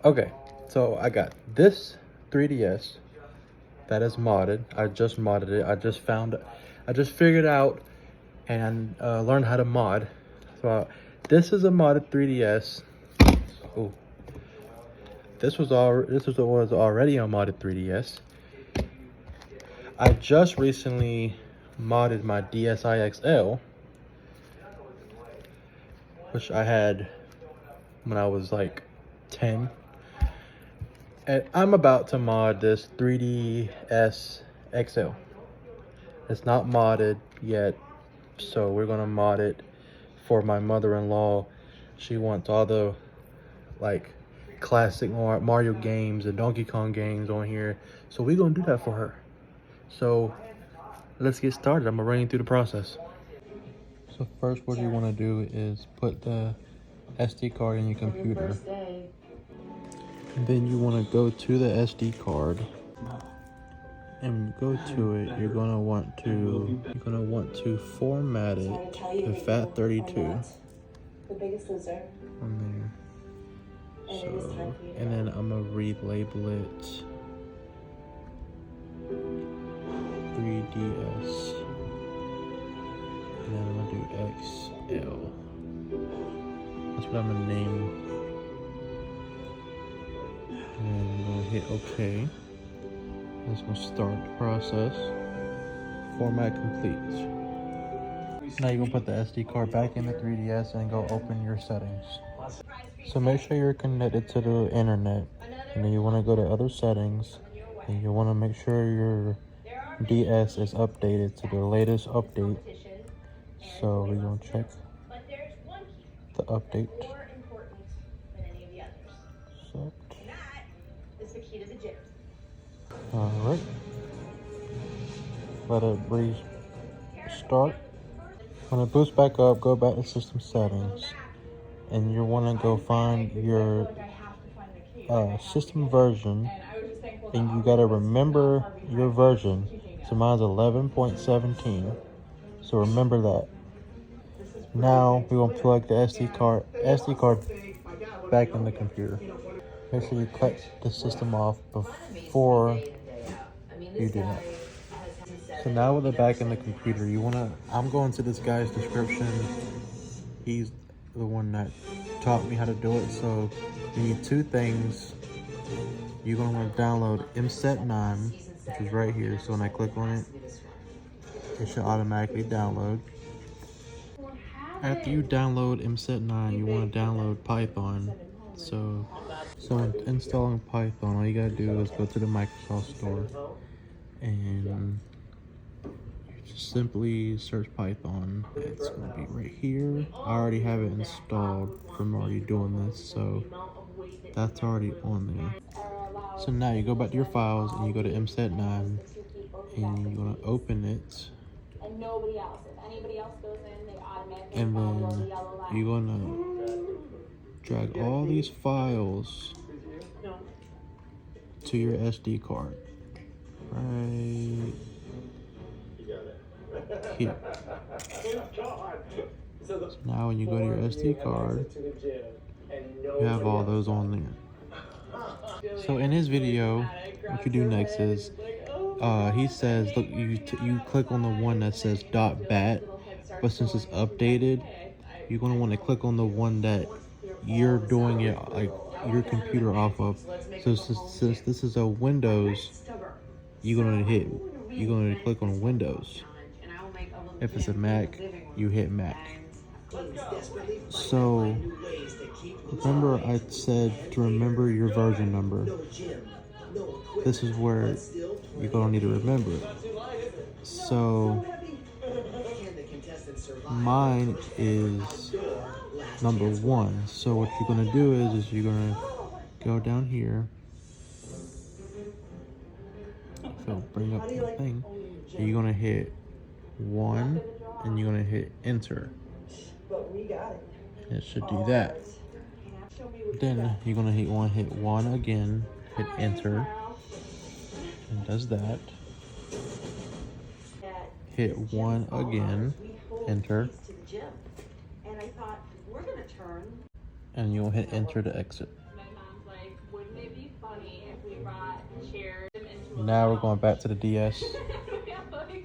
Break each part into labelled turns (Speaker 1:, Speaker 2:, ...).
Speaker 1: Okay, so I got this 3DS that is modded. I just modded it. I just figured out and learned how to mod. So this is a modded 3DS. Oh, this was already a modded 3DS. I just recently modded my DSi XL, which I had when I was like 10. And I'm about to mod this 3DS XL. It's not modded yet, so we're gonna mod it for my mother-in-law. She wants all the like classic Mario games and Donkey Kong games on here, so we're gonna do that for her. So let's get started. I'm gonna run you through the process. So first, what you want to do is put the SD card in your computer. And then you want to go to the SD card. And when you go to it, you're gonna want to format it to FAT32 on there. So, and then I'm gonna relabel it 3DS, and then I'm gonna do XL. That's what I'm gonna name. And I'm gonna hit OK. It's gonna start the process. Format complete. Now you're gonna put the SD card back in the 3DS and go open your settings. So make sure you're connected to the internet, and then you want to go to other settings, and you want to make sure your DS is updated to the latest update. So we're gonna check the update. Alright. Let it restart. When it boots back up, go back to system settings. And you want to go find your system version. And you got to remember your version. So mine's 11.17. So remember that. Now we're going to plug the SD card back in the computer. Make sure you cut the system off before you do that. So now with it back in the computer, I'm going to this guy's description. He's the one that taught me how to do it. So you need two things. You're going to want to download MSET9, which is right here. So when I click on it, it should automatically download. After you download MSET9, you want to download Python. So when installing Python, all you gotta do is go to the Microsoft Store and you just simply search Python. It's gonna be right here. I already have it installed from already doing this, so that's already on there. So now you go back to your files and you go to MSET9 and you're gonna open it. And then you're gonna drag all these files to your SD card right here. So now when you go to your SD card, you have all those on there. So in his video, what you do next is he says, look, you click on the one that says .bat, but since it's updated, you're going to want to click on the one that you're doing it like your computer off of. So since this is a Windows, you're gonna click on Windows. If it's a Mac, you hit Mac. So remember I said to remember your version number. This is where you're gonna need to remember it. So mine is number 1. So what you're gonna do is you're gonna go down here. So bring up the thing. And you're gonna hit 1 and you're gonna hit enter. It should do that. Then you're gonna hit 1 again, hit enter. And does that. Hit 1 again, enter. And you'll hit enter to exit. Now we're going back to the DS.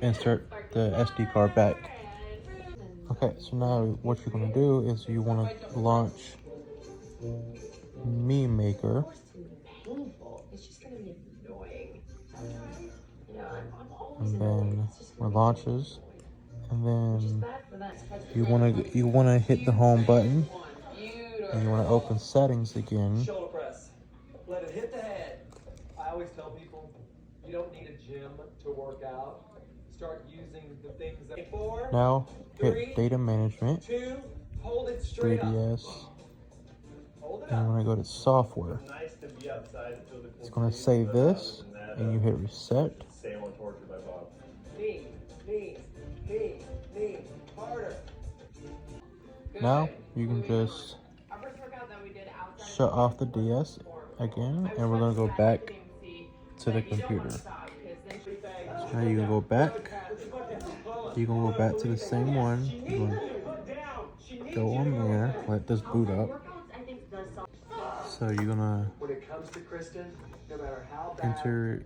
Speaker 1: Insert the SD card back. Okay, so now what you're gonna do is you wanna launch Meme Maker. And then it launches. And then you wanna hit the home button. And you wanna open settings again.
Speaker 2: Shoulder press. Let it hit the head. I always tell people you don't need a gym to work out. Start using the things that. 4,
Speaker 1: now hit
Speaker 2: 3,
Speaker 1: data management.
Speaker 2: 2, hold it straight
Speaker 1: 3DS.
Speaker 2: Hold it
Speaker 1: and you want to go to software. It's going to save this, and you hit reset. Now you can just shut off the DS again, and we're going to go back to the computer. So now you can go back. You can go back to the same one. You're going to go on there, let this boot up. So you're gonna enter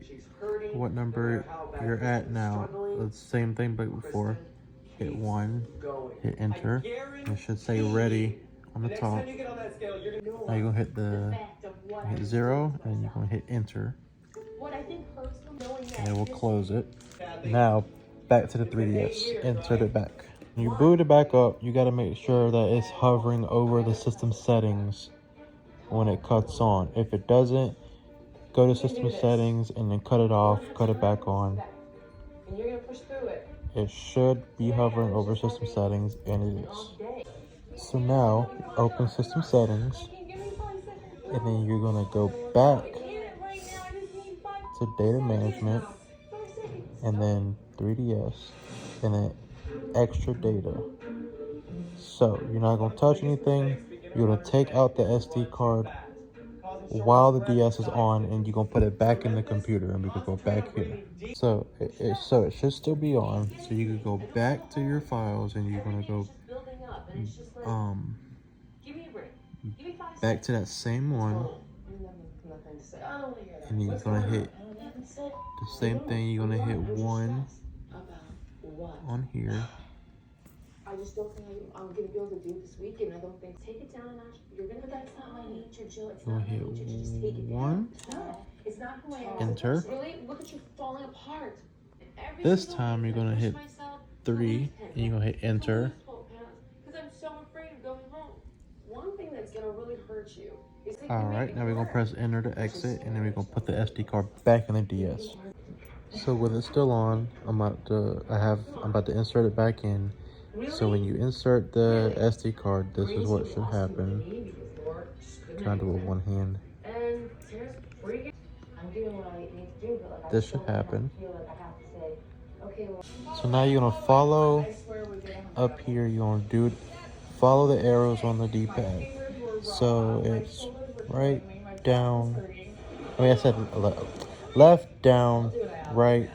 Speaker 1: what number you're at now. The same thing but before. Hit 1, hit enter. And it should say ready on the top. Now you're gonna hit 0, and you're gonna hit enter. And then we'll close it. Now back to the 3DS. Insert it back. When you boot it back up, you gotta make sure that it's hovering over the system settings when it cuts on. If it doesn't, go to system settings and then cut it off, cut it back on. It should be hovering over system settings, and it is. So now open system settings, and then you're gonna go back to data management, and then 3DS, and then extra data. So you're not gonna touch anything. You're gonna take out the SD card while the DS is on, and you're gonna put it back in the computer, and we could go back here. So it should still be on. So you could go back to your files, and you're gonna go back to that same one, and you're gonna hit the same thing. You're gonna hit 1 on here.
Speaker 3: I just don't think I'm gonna be able to do it this weekend. I don't think. Take it down a notch. You're gonna. That's not my nature, Jill. It's not my nature. Just take it down. It's not who I am.
Speaker 1: Enter.
Speaker 3: Really, look at you falling apart.
Speaker 1: This time you're gonna hit 3, and you're gonna hit enter.
Speaker 3: Because I'm so afraid of going home. One thing that's gonna really hurt you.
Speaker 1: All right, now we're gonna press enter to exit, and then we're gonna put the SD card back in the DS. So with it still on, I'm about to insert it back in. So when you insert the SD card, this is what should happen. I'm trying to do it with one hand. This should happen. So now you're gonna follow up here. You're gonna follow the arrows on the D-pad. So it's right, down. I mean, I said left, down, right,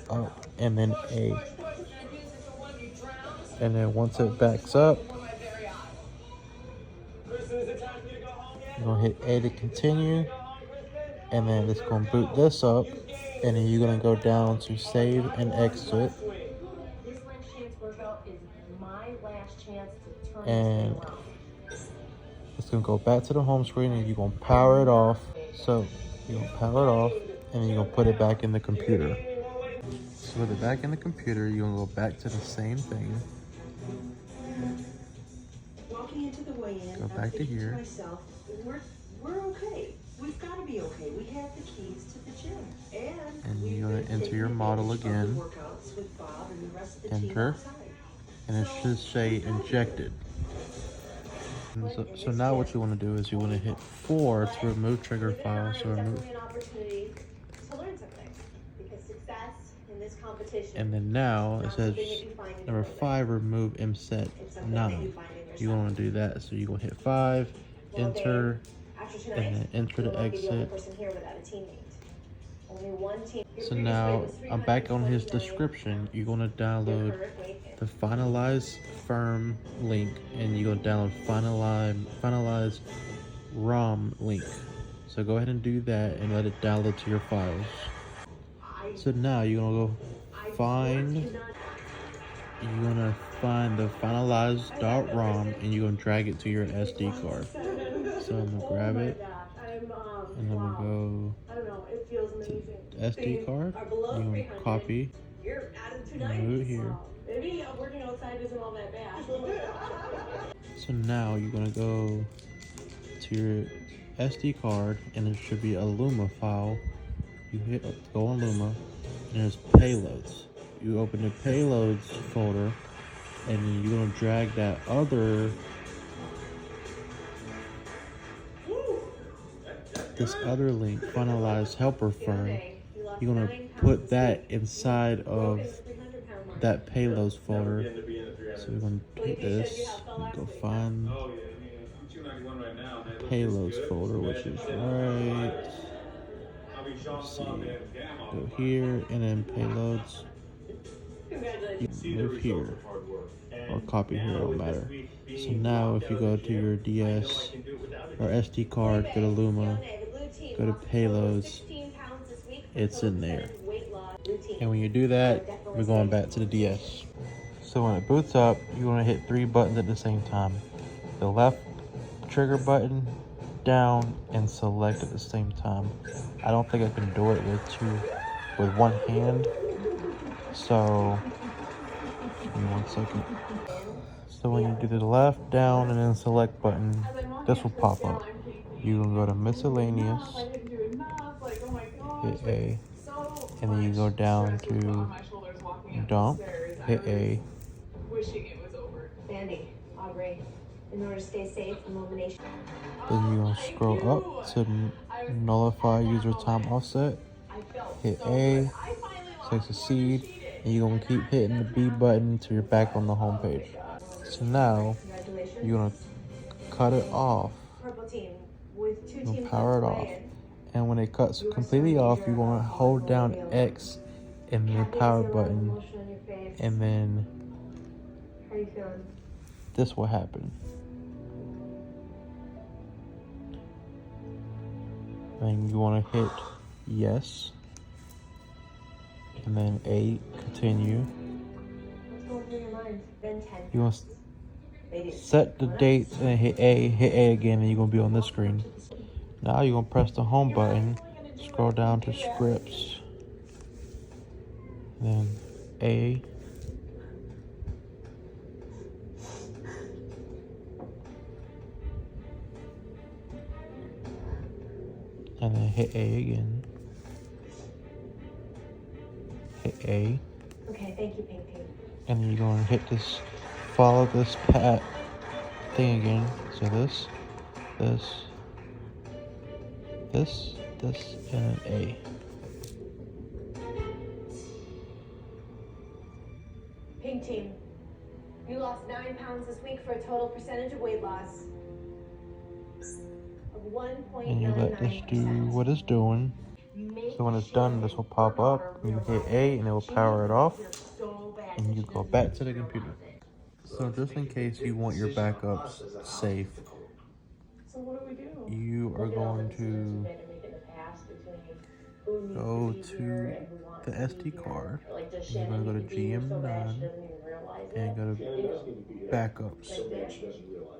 Speaker 1: up, and then A. And then once it backs up, you're gonna hit A to continue, and then it's gonna boot this up, and then you're gonna go down to save and exit, and it's gonna go back to the home screen, and you're gonna power it off. So you're gonna power it off, and then you're gonna put it back in the computer. So with it back in the computer, you're gonna go back to the same thing.
Speaker 4: Walking into the weigh-in,
Speaker 1: Go back to here.
Speaker 4: Myself, we're okay. We've got to be okay. We have the keys to the gym,
Speaker 1: and you're gonna enter your model again. Enter, and it should say injected. And so now what you want to do is you want to hit 4 to remove trigger file. So remove. And then now it says number 5, remove MSET 9. You want to do that, so you go hit 5, enter, and then enter to exit. So now I'm back on his description. You're going to download the finalize firm link, and you're going to download finalize ROM link. So go ahead and do that and let it download to your files. So now you're gonna go find the finalized.rom and you're gonna drag it to your SD card. So I'm gonna grab it and I'm gonna go to SD card. You're gonna copy and move it here.
Speaker 4: Maybe working outside isn't all that bad.
Speaker 1: So now you're gonna go to your SD card and there should be a Luma file. You go on Luma and there's payloads. You open the payloads folder and you're gonna drag that this other link, finalized helper firm. You're gonna put that inside of that payloads folder. So we're gonna take this and go find payloads folder, which is right. Let's see, go here and then payloads. You can move here or copy here, don't matter. So now if you go to your DS or SD card, go to Luma, go to payloads, it's in there. And when you do that, we're going back to the DS. So when it boots up, you want to hit 3 buttons at the same time. The left trigger button, down, and select at the same time. I don't think I can do it with one hand. So give me 1 second. So when you do the left, down, and then select button, this will pop up. You can go to miscellaneous, hit A, and then you go down to dump, hit A.
Speaker 3: Sandy, Aubrey, in order to stay safe from elimination.
Speaker 1: Then you're gonna scroll up to nullify user time offset, hit A, succeed, and you're gonna keep hitting the B button till you're back on the home page. So now you're gonna cut it off. You're gonna power it off. And when it cuts completely off, you're gonna hold down X and the power button, and then this will happen. And you want to hit yes, and then A, continue. You want to set the dates and hit A again, and you're going to be on this screen. Now you're going to press the home button, scroll down to scripts, then A, and then hit A again, hit A.
Speaker 3: Okay, thank you, Pink Pink.
Speaker 1: And then you're going to hit this, follow this path thing again. So this, and then A.
Speaker 3: Pink team, you lost 9 pounds this week for a total percentage of weight loss of 1.99%.
Speaker 1: And you let this do what it's doing. So when it's done, this will pop up. You hit A and it will power it off. And you go back to the computer. So just in case you want your backups safe,
Speaker 4: So what do we do?
Speaker 1: you are going to go to the SD card. You're going to go to GM9 and go to backups.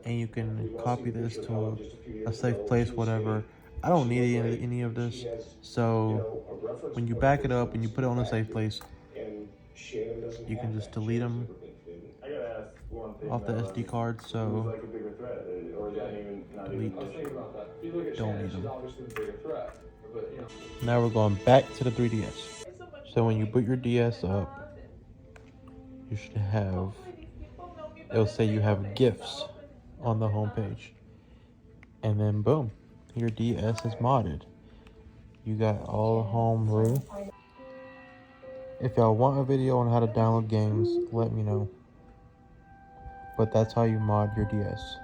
Speaker 1: And you can copy this to a safe place, whatever. I don't need any of this. So when you back it up and you put it on a safe place, you can just delete them off the SD card. So delete, don't need them. Now we're going back to the 3DS. So when you boot your DS up, you should have, it'll say you have gifts on the home page. And then boom, your DS is modded. You got all HOMEBREW. If y'all want a video on how to download games, let me know. But that's how you mod your DS.